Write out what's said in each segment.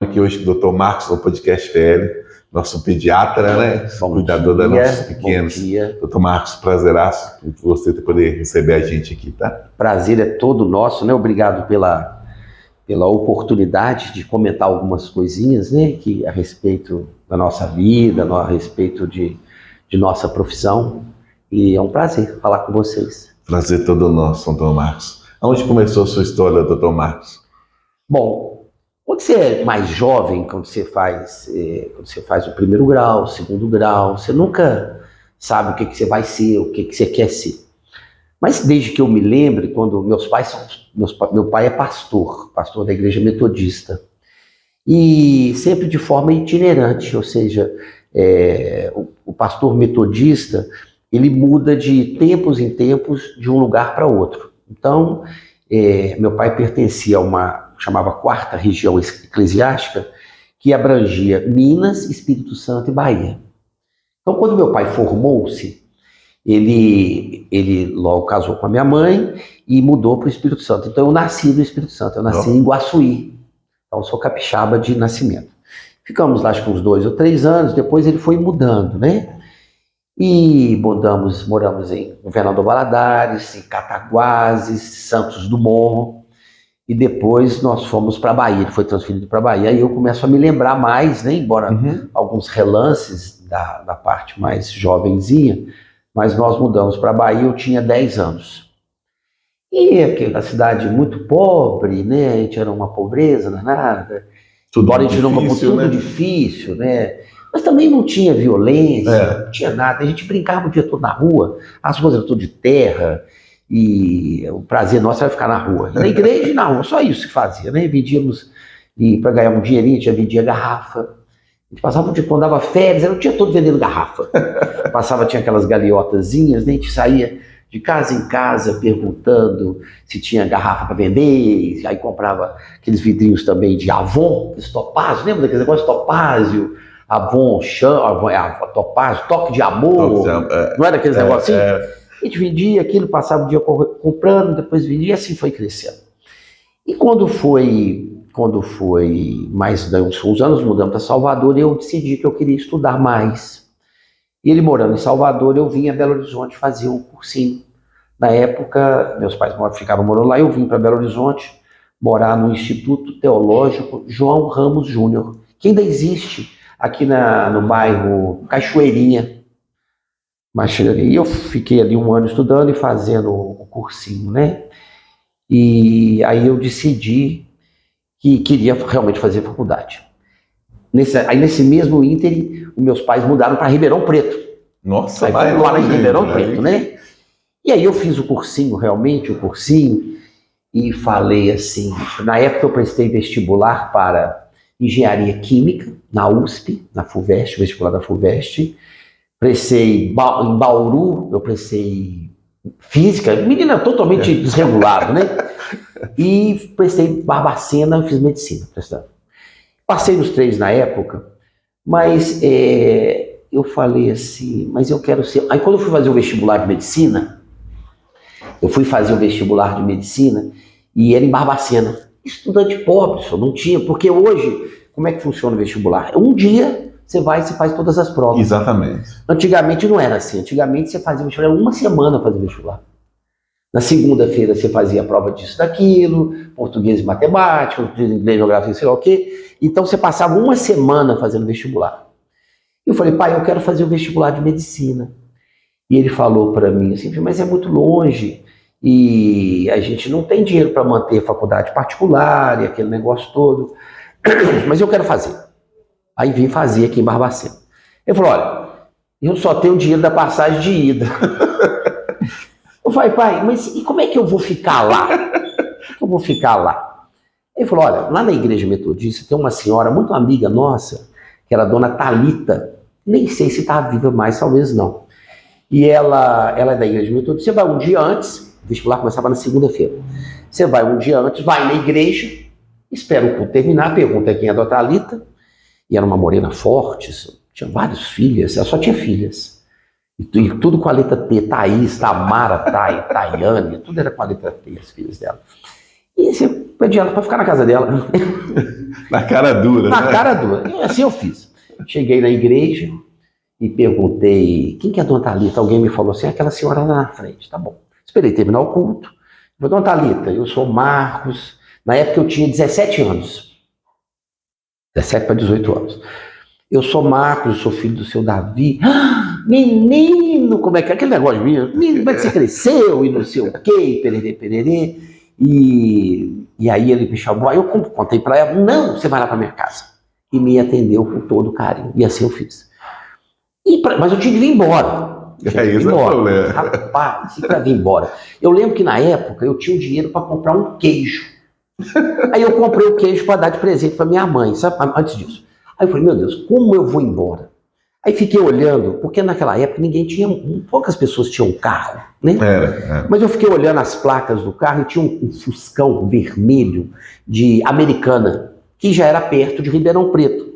Aqui hoje com o Dr. Marcos, no podcast PL, nosso pediatra, né? Cuidador dos nossos pequenos. Bom dia. Dr. Marcos, prazeraço por você poder receber a gente aqui, tá? Prazer é todo nosso, né? Obrigado pela oportunidade de comentar algumas coisinhas, né? Que a respeito da nossa vida, a respeito de nossa profissão. E é um prazer falar com vocês. Prazer todo nosso, Dr. Marcos. Onde começou a sua história, Dr. Marcos? Bom, quando você é mais jovem, quando você faz o primeiro grau, o segundo grau, você nunca sabe o que você vai ser, o que você quer ser. Mas desde que eu me lembre, quando meu pai é pastor da igreja metodista, e sempre de forma itinerante, ou seja, o pastor metodista, ele muda de tempos em tempos de um lugar para outro. Então, meu pai pertencia a uma, chamava Quarta Região Eclesiástica, que abrangia Minas, Espírito Santo e Bahia. Então, quando meu pai formou-se, ele logo casou com a minha mãe e mudou para o Espírito Santo. Então, eu nasci no Espírito Santo, eu nasci em Guaçuí. Então, eu sou capixaba de nascimento. Ficamos lá, acho que uns 2 ou 3 anos, depois ele foi mudando, né? E moramos em Governador Valadares, em Cataguases, Santos Dumont, e depois nós fomos para a Bahia, ele foi transferido para a Bahia, e eu começo a me lembrar mais, né, embora alguns relances da parte mais jovenzinha, mas nós mudamos para a Bahia, eu tinha 10 anos. E aquela cidade muito pobre, né, a gente era uma pobreza danada, embora a gente não tudo difícil, né, mas também não tinha violência, não tinha nada, a gente brincava o dia todo na rua, as ruas eram tudo de terra, e o prazer nosso era ficar na rua, e na igreja e na rua, só isso que fazia, né? Vendíamos, e para ganhar um dinheirinho, a gente já vendia garrafa, a gente passava o dia, quando dava férias, era o dia todo vendendo garrafa, tinha aquelas galiotazinhas, né? A gente saía de casa em casa perguntando se tinha garrafa para vender, aí comprava aqueles vidrinhos também de Avon, aqueles topázio, lembra daquele negócio de topázio? Avon, topázio, toque de amor, não era aqueles negocinhos? A gente vendia aquilo, passava o dia comprando, depois vendia, e assim foi crescendo. E quando foi mais de uns anos, mudamos para Salvador, eu decidi que eu queria estudar mais. E ele morando em Salvador, eu vim a Belo Horizonte fazer um cursinho. Na época, meus pais ficaram morando lá, eu vim para Belo Horizonte morar no Instituto Teológico João Ramos Júnior, que ainda existe aqui no bairro Cachoeirinha. E eu fiquei ali 1 ano estudando e fazendo o cursinho, né? E aí eu decidi que queria realmente fazer faculdade. Nesse mesmo ínterim, os meus pais mudaram para Ribeirão Preto. Nossa, aí vai lá em Ribeirão Preto, né? E aí eu fiz o cursinho, e falei assim, na época eu prestei vestibular para Engenharia Química, na USP, na FUVEST, vestibular da FUVEST. Prestei em Bauru, eu prestei Física, menina totalmente desregulado, né? E prestei Barbacena, fiz Medicina, prestando. Passei nos 3 na época, mas eu falei assim, mas eu quero ser... Aí quando eu fui fazer o vestibular de Medicina, e era em Barbacena. Estudante pobre, só não tinha, porque hoje, como é que funciona o vestibular? Um dia você vai e você faz todas as provas. Exatamente. Antigamente não era assim, antigamente você fazia vestibular, 1 semana fazer vestibular. Na segunda-feira você fazia a prova disso, daquilo, português e matemática, inglês, geografia, sei lá o quê. Então você passava 1 semana fazendo vestibular. E eu falei, pai, eu quero fazer o vestibular de Medicina. E ele falou para mim assim, mas é muito longe e a gente não tem dinheiro para manter faculdade particular e aquele negócio todo, mas eu quero fazer. Aí vim fazer aqui em Barbacena. Ele falou, olha, eu só tenho o dinheiro da passagem de ida. Eu falei, pai, mas e como é que eu vou ficar lá? Ele falou, olha, lá na igreja metodista tem uma senhora muito amiga nossa, que era a dona Thalita, nem sei se está viva mais, talvez não. E ela é da igreja metodista, você vai um dia antes, o vestibular começava na segunda-feira, você vai um dia antes, vai na igreja, espera o culto terminar, pergunta quem é a dona Thalita, e era uma morena forte, tinha várias filhas, ela só tinha filhas. E tudo com a letra T, Thaís, Tamara, Tayane, tudo era com a letra T, as filhas dela. E você pedi ela para ficar na casa dela. Na cara dura, Na né? cara dura. E assim eu fiz. Cheguei na igreja e perguntei, quem que é a Dona Thalita? Alguém me falou assim, aquela senhora lá na frente. Tá bom. Esperei terminar o culto. Falei, Dona Thalita, eu sou Marcos. Na época eu tinha 17 anos. 17 para 18 anos. Eu sou Marcos, eu sou filho do seu Davi. Ah, menino, como é que é aquele negócio meu? Menino, como é que você cresceu e não sei o quê, pererê, pererê. E aí ele me chamou, aí eu contei para ela, não, você vai lá para minha casa. E me atendeu com todo carinho. E assim eu fiz. Mas eu tinha que vir embora. Isso é o problema. Rapaz, se para vir embora. Eu lembro que na época eu tinha o dinheiro para comprar um queijo. Aí eu comprei o queijo para dar de presente para minha mãe, sabe? Antes disso. Aí eu falei, meu Deus, como eu vou embora? Aí fiquei olhando, porque naquela época poucas pessoas tinham carro, né? Mas eu fiquei olhando as placas do carro e tinha um Fuscão vermelho de Americana, que já era perto de Ribeirão Preto.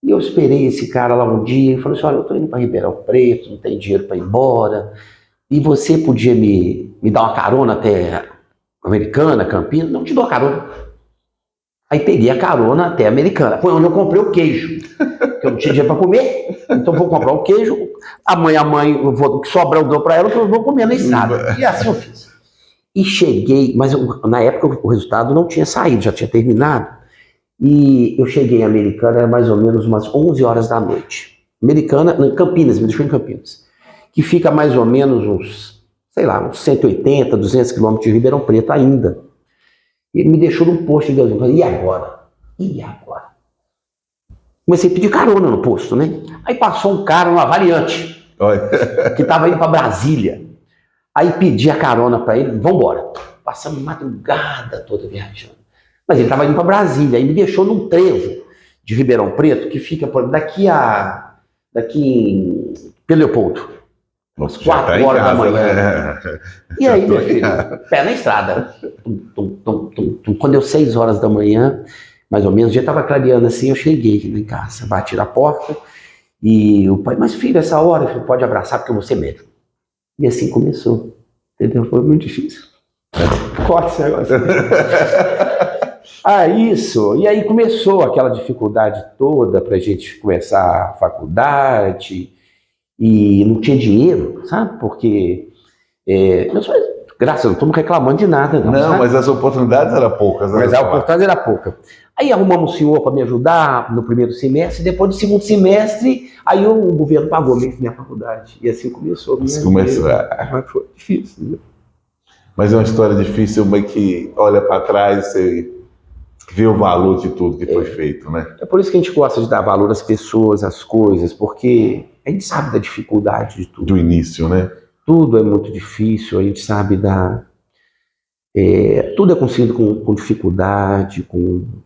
E eu esperei esse cara lá um dia e falei assim, olha, eu tô indo para Ribeirão Preto, não tenho dinheiro para ir embora, e você podia me dar uma carona até Americana, Campinas? Não te dou a carona. Aí peguei a carona até a Americana. Foi onde eu comprei o queijo. Porque eu não tinha dinheiro para comer. Então vou comprar o queijo. O que sobrar eu dou para ela, que eu vou comer na estrada. E assim eu fiz. E cheguei, mas na época o resultado não tinha saído, já tinha terminado. E eu cheguei em Americana, era mais ou menos umas 11 horas da noite. Americana, em Campinas, me deixou em Campinas. Que fica mais ou menos uns 180, 200 quilômetros de Ribeirão Preto ainda. Ele me deixou num posto de gasolina. Falei, e agora? E agora? Comecei a pedir carona no posto, né? Aí passou um cara numa variante, que estava indo para Brasília. Aí pedi a carona para ele, vamos embora. Passamos madrugada toda viajando. Mas ele estava indo para Brasília, aí me deixou num trevo de Ribeirão Preto, que fica daqui em Leopoldo. Umas 4 horas da manhã. Né? E aí, meu filho, pé na estrada. Quando deu 6 horas da manhã, mais ou menos, já estava clareando assim, eu cheguei aqui em casa, bati na porta, e o pai, mas filho, essa hora, você pode abraçar porque eu vou ser médico. E assim começou, entendeu? Foi muito difícil. Corta esse negócio. E aí começou aquela dificuldade toda para a gente começar a faculdade, e não tinha dinheiro, sabe? Porque graças a Deus, não estamos reclamando de nada. Não, mas as oportunidades eram poucas. Mas a oportunidade era pouca. Aí arrumamos um senhor para me ajudar no primeiro semestre, depois do segundo semestre, aí o governo pagou minha faculdade. E assim começou. Mas foi difícil. Né? Mas é uma história difícil, mas que olha para trás e você vê o valor de tudo que foi feito, né? É por isso que a gente gosta de dar valor às pessoas, às coisas, porque a gente sabe da dificuldade de tudo. Do início, né? Tudo é muito difícil, a gente sabe tudo é conseguido com dificuldade,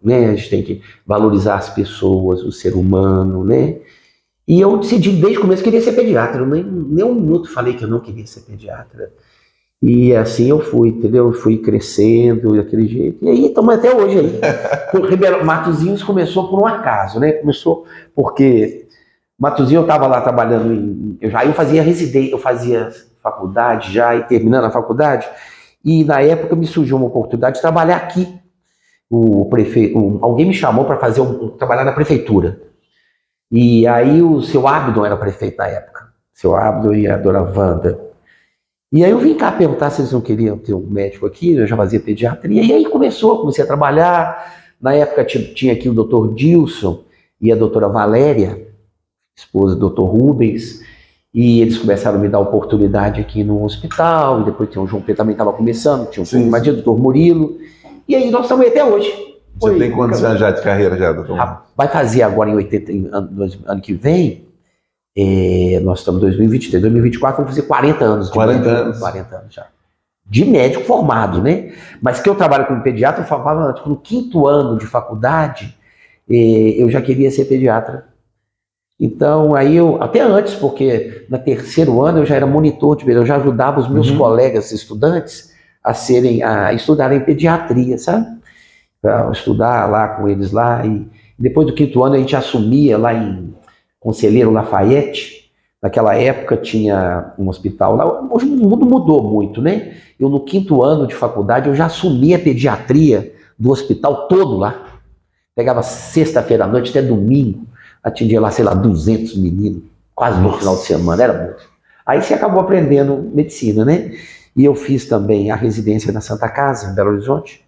né? A gente tem que valorizar as pessoas, o ser humano, né? E eu decidi desde o começo que queria ser pediatra, nem um minuto falei que eu não queria ser pediatra. E assim eu fui, entendeu? Eu fui crescendo daquele jeito. E aí estamos até hoje aí. O Ribeirão Matozinhos começou por um acaso, né? Começou porque Matozinhos eu estava lá trabalhando eu fazia residência, eu fazia faculdade já, e terminando a faculdade, e na época me surgiu uma oportunidade de trabalhar aqui. Alguém me chamou para trabalhar na prefeitura. E aí o seu Abdon era prefeito na época. Seu Abdon e a dona Wanda. E aí eu vim cá perguntar se eles não queriam ter um médico aqui, eu já fazia pediatria, e aí comecei a trabalhar. Na época tinha aqui o doutor Dilson e a doutora Valéria, esposa do doutor Rubens, e eles começaram a me dar oportunidade aqui no hospital, e depois tinha o João Pedro também estava começando, tinha o doutor Murilo, e aí nós estamos aí até hoje. Você tem quantos anos já de carreira, doutor? Vai fazer agora ano que vem, nós estamos em 2023, 2024 vamos fazer 40 anos. 40 anos? 40 anos já. De médico formado, né? Mas que eu trabalho como pediatra, eu falava, no 5º ano de faculdade, eu já queria ser pediatra. Então, aí até antes, porque no 3º ano eu já era monitor de pediatria, eu já ajudava os meus colegas estudantes a estudarem pediatria, sabe? Para estudar lá com eles lá. E depois do 5º ano a gente assumia lá em Conselheiro Lafayette. Naquela época tinha um hospital lá. Hoje o mundo mudou muito, né? Eu no 5º ano de faculdade eu já assumi a pediatria do hospital todo lá. Pegava sexta-feira à noite até domingo, atendia lá, sei lá, 200 meninos, quase no final de semana, era muito. Aí você acabou aprendendo medicina, né? E eu fiz também a residência na Santa Casa, em Belo Horizonte,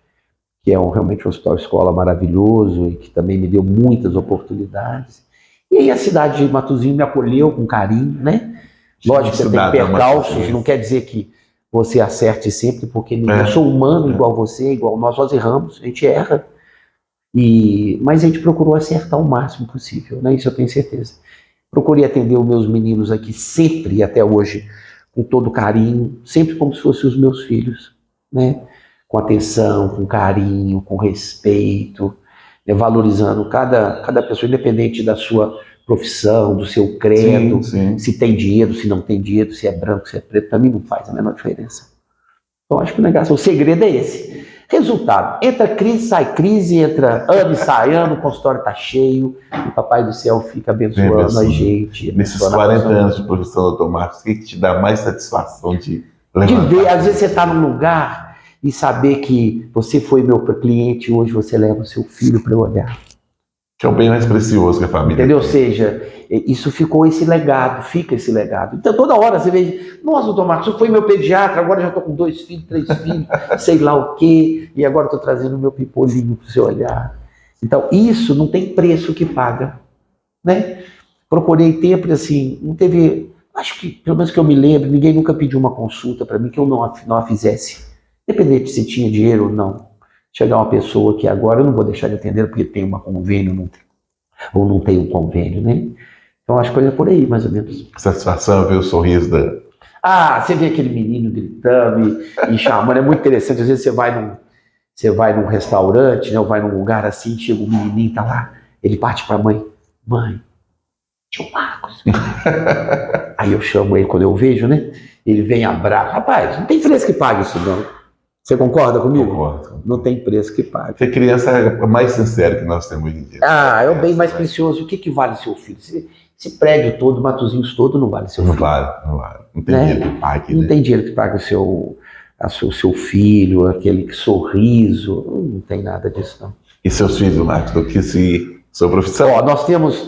que é realmente um hospital-escola maravilhoso e que também me deu muitas oportunidades. E aí a cidade de Matosinhos me acolheu com carinho, né? Lógico que você tem percalços, não quer dizer que você acerte sempre, porque eu sou humano igual você, igual nós erramos, a gente erra. Mas a gente procurou acertar o máximo possível, né? Isso eu tenho certeza. Procurei atender os meus meninos aqui sempre e até hoje com todo carinho, sempre como se fossem os meus filhos, né? Com atenção, com carinho, com respeito, né? Valorizando cada pessoa, independente da sua profissão, do seu credo, sim. Se tem dinheiro, se não tem dinheiro, se é branco, se é preto, para mim não faz a menor diferença. Então acho que o segredo é esse. Resultado, entra crise, sai crise, entra ano e sai ano, o consultório está cheio, e o Papai do Céu fica abençoando a gente. Nesses 40 anos de profissão, Dr. Marcos, o que te dá mais satisfação de levantar? De ver, às vezes você está num lugar e saber que você foi meu cliente e hoje você leva o seu filho para eu olhar. Que é o bem mais precioso que a família entendeu? Ou seja, isso ficou esse legado, fica esse legado. Então toda hora você vê, nossa, doutor Marcos, você foi meu pediatra, agora já estou com 2 filhos, 3 filhos, sei lá o quê, e agora estou trazendo o meu pipolinho para você olhar. Então isso não tem preço que paga, né? Procurei sempre assim, não teve, acho que, pelo menos que eu me lembro, ninguém nunca pediu uma consulta para mim que eu não a fizesse, independente se tinha dinheiro ou não. Chegar uma pessoa que agora eu não vou deixar de atender porque tem um convênio ou não tem um convênio, né? Então acho que é por aí, mais ou menos. Satisfação ver o sorriso da... você vê aquele menino gritando e chamando, é muito interessante. Às vezes você vai num restaurante, né, ou vai num lugar assim, chega um menininho, tá lá, ele parte pra mãe, tio Marcos. Aí eu chamo ele quando eu vejo, né? Ele vem abraço. Rapaz, não tem preço que pague isso não. Você concorda comigo? Concordo. Não tem preço que pague. Ser criança é o mais sincero que nós temos hoje em dia. É o bem mais precioso. O que vale seu filho? Esse prédio todo, Matosinhos todo, não vale seu filho. Não vale. Não tem dinheiro que pague. Não tem dinheiro que pague o seu filho, aquele sorriso. Não tem nada disso, não. E seus filhos, Marcos, do que sua profissão?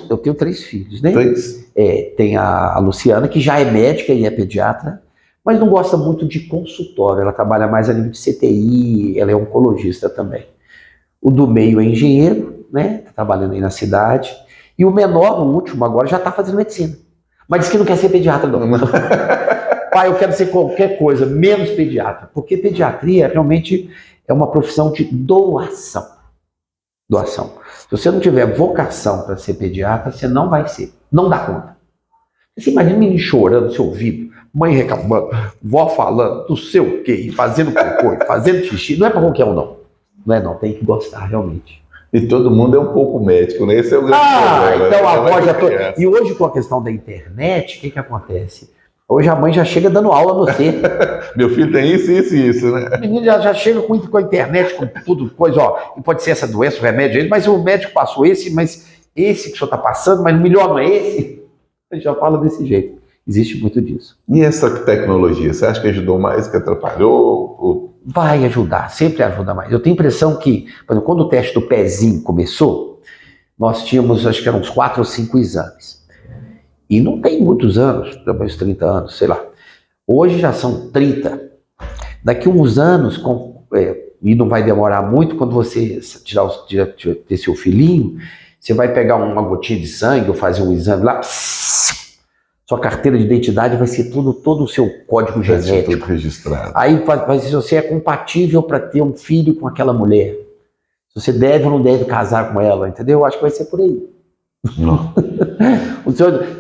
Eu tenho 3 filhos, né? 3? Tem a Luciana, que já é médica e é pediatra, mas não gosta muito de consultório, ela trabalha mais a nível de CTI, ela é oncologista também. O do meio é engenheiro, né? Tá trabalhando aí na cidade. E o menor, o último agora, já está fazendo medicina. Mas diz que não quer ser pediatra, não. Pai, eu quero ser qualquer coisa, menos pediatra. Porque pediatria realmente é uma profissão de doação. Se você não tiver vocação para ser pediatra, você não vai ser. Não dá conta. Você imagina um menino chorando no seu ouvido, mãe reclamando, vó falando, não sei o quê, fazendo cocô, fazendo xixi. Não é para qualquer um, não. Não é não, tem que gostar realmente. E todo mundo é um pouco médico, né? Esse é o grande problema. Então a avó já toda... E hoje com a questão da internet, o que acontece? Hoje a mãe já chega dando aula no você. Meu filho tem isso, né? O menino já chega com a internet, com tudo, coisa, e pode ser essa doença, o remédio, mas o médico passou mas esse que o senhor está passando, mas o melhor não é esse? A gente já fala desse jeito. Existe muito disso. E essa tecnologia, você acha que ajudou mais, que atrapalhou? Vai ajudar, sempre ajuda mais. Eu tenho a impressão que, por exemplo, quando o teste do pezinho começou, nós tínhamos, acho que eram uns 4 ou 5 exames. E não tem muitos anos, talvez 30 anos, sei lá. Hoje já são 30. Daqui uns anos, e não vai demorar muito, quando você ter seu filhinho, você vai pegar uma gotinha de sangue ou fazer um exame lá, sua carteira de identidade vai ser todo o seu código genético. Tudo registrado. Aí vai se você é compatível para ter um filho com aquela mulher. Se você deve ou não deve casar com ela, entendeu? Eu acho que vai ser por aí. Não.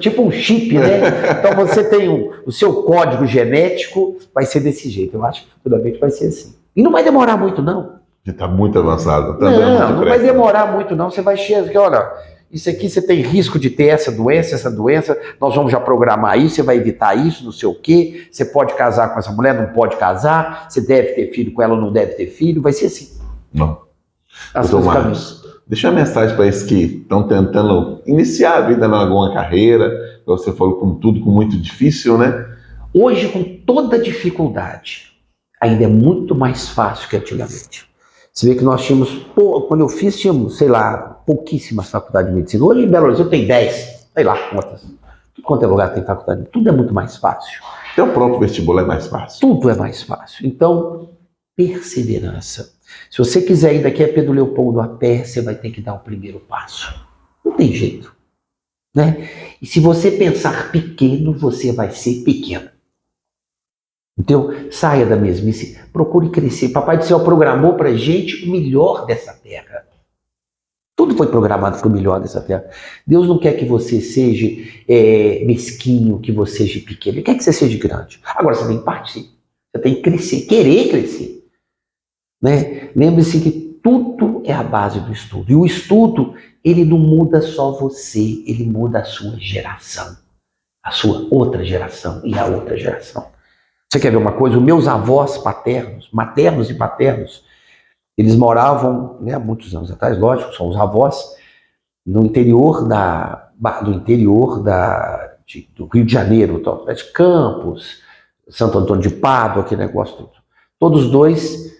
Tipo um chip, né? Então você tem o seu código genético, vai ser desse jeito. Eu acho que futuramente vai ser assim. E não vai demorar muito, não. Está muito avançado. Não vai demorar muito, não. Você vai chegar, olha, isso aqui você tem risco de ter essa doença, nós vamos já programar isso, você vai evitar isso, não sei o quê, você pode casar com essa mulher, não pode casar, você deve ter filho com ela ou não deve ter filho, vai ser assim. Não. Doutor Marcos, deixa uma mensagem para esses que estão tentando iniciar a vida em alguma carreira, você falou com muito difícil, né? Hoje, com toda dificuldade, ainda é muito mais fácil que antigamente. Você vê que nós tínhamos, quando eu fiz, tínhamos, sei lá, pouquíssimas faculdades de medicina. Hoje em Belo Horizonte tem 10, sei lá quantas. Tudo quanto é lugar tem faculdade, tudo é muito mais fácil. Até o próprio vestibular é mais fácil. Tudo é mais fácil. Então, perseverança. Se você quiser ir daqui a Pedro Leopoldo a pé, você vai ter que dar o primeiro passo. Não tem jeito. Né? E se você pensar pequeno, você vai ser pequeno. Então, saia da mesmice, procure crescer. Papai do Céu programou para a gente o melhor dessa terra. Tudo foi programado para o melhor dessa terra. Deus não quer que você seja mesquinho, que você seja pequeno. Ele quer que você seja grande. Agora, você tem que partir. Você tem que crescer, querer crescer. Né? Lembre-se que tudo é a base do estudo. E o estudo, ele não muda só você, ele muda a sua geração. A sua outra geração e a outra geração. Você quer ver uma coisa? Os meus avós paternos, maternos e paternos, eles moravam, né, há muitos anos atrás, lógico, são os avós, no interior do Rio de Janeiro, então, de Campos, Santo Antônio de Pádua, aquele negócio todo. Todos dois,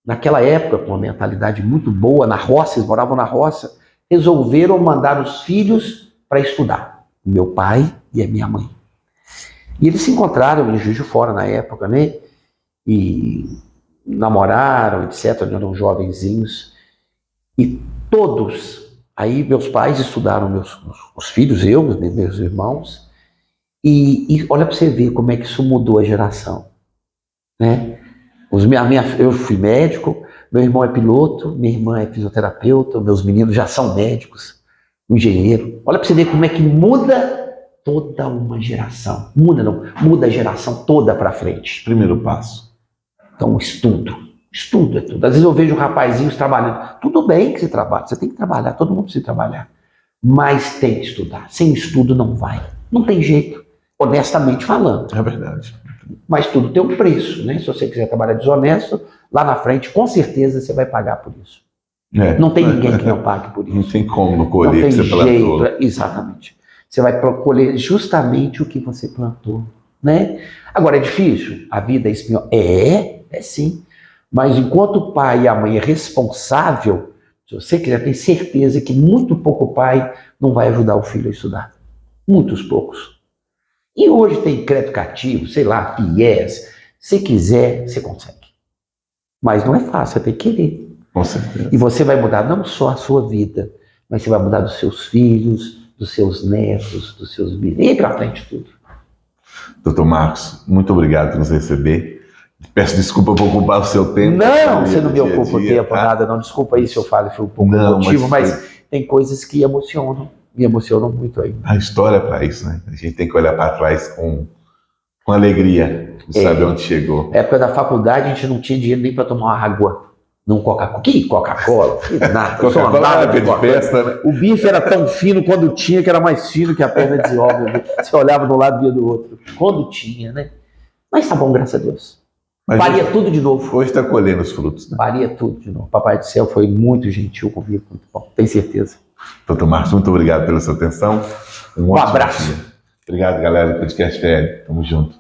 naquela época, com uma mentalidade muito boa, na roça, eles moravam na roça, resolveram mandar os filhos para estudar. O meu pai e a minha mãe. E eles se encontraram em Juiz de Fora na época, né? E namoraram, etc. Eram jovenzinhos. E todos, aí meus pais estudaram, os filhos, eu, meus irmãos. E olha para você ver como é que isso mudou a geração. Né? Eu fui médico, meu irmão é piloto, minha irmã é fisioterapeuta, meus meninos já são médicos, engenheiro. Olha para você ver como é que muda toda uma geração. Muda a geração toda para frente. Primeiro passo. Então, estudo é tudo. Às vezes eu vejo rapazinhos trabalhando. Tudo bem que você trabalha, você tem que trabalhar, todo mundo precisa trabalhar. Mas tem que estudar. Sem estudo não vai. Não tem jeito, honestamente falando. É verdade. Mas tudo tem um preço, né? Se você quiser trabalhar desonesto, lá na frente, com certeza você vai pagar por isso. Não tem ninguém que não pague por isso. Não tem como não colher não que você plantou. Exatamente. Você vai colher justamente o que você plantou, né? Agora, é difícil? A vida é espinhosa? É sim. Mas enquanto o pai e a mãe é responsável, se você quiser ter certeza que muito pouco pai não vai ajudar o filho a estudar. Muitos poucos. E hoje tem crédito cativo, sei lá, FIES. Se quiser, você consegue. Mas não é fácil, você tem que querer. Com certeza. E você vai mudar não só a sua vida, mas você vai mudar dos seus filhos, dos seus netos, dos seus bisnetos, e para frente tudo. Doutor Marcos, muito obrigado por nos receber. Peço desculpa por ocupar o seu tempo. Não, você não me ocupa o tempo, nada, não. Desculpa aí se eu falo, foi um pouco emotivo, mas tem coisas que me emocionam muito aí. A história é para isso, né? A gente tem que olhar para trás com alegria, de saber onde chegou. Na época da faculdade, a gente não tinha dinheiro nem para tomar uma água. Não Coca-Cola. Que Coca-Cola? Que nada. Coca-Cola era de festa, né? O bife era tão fino quando tinha, que era mais fino que a perna de obra. Você olhava de um lado e via do outro. Quando tinha, né? Mas tá bom, graças a Deus. Faria tudo de novo. Hoje está colhendo os frutos, né? Faria tudo de novo. Papai do Céu foi muito gentil comigo, muito bom. Tenho certeza. Doutor Marcos, muito obrigado pela sua atenção. Um abraço. Dia. Obrigado, galera do Podcast FL. Tamo junto.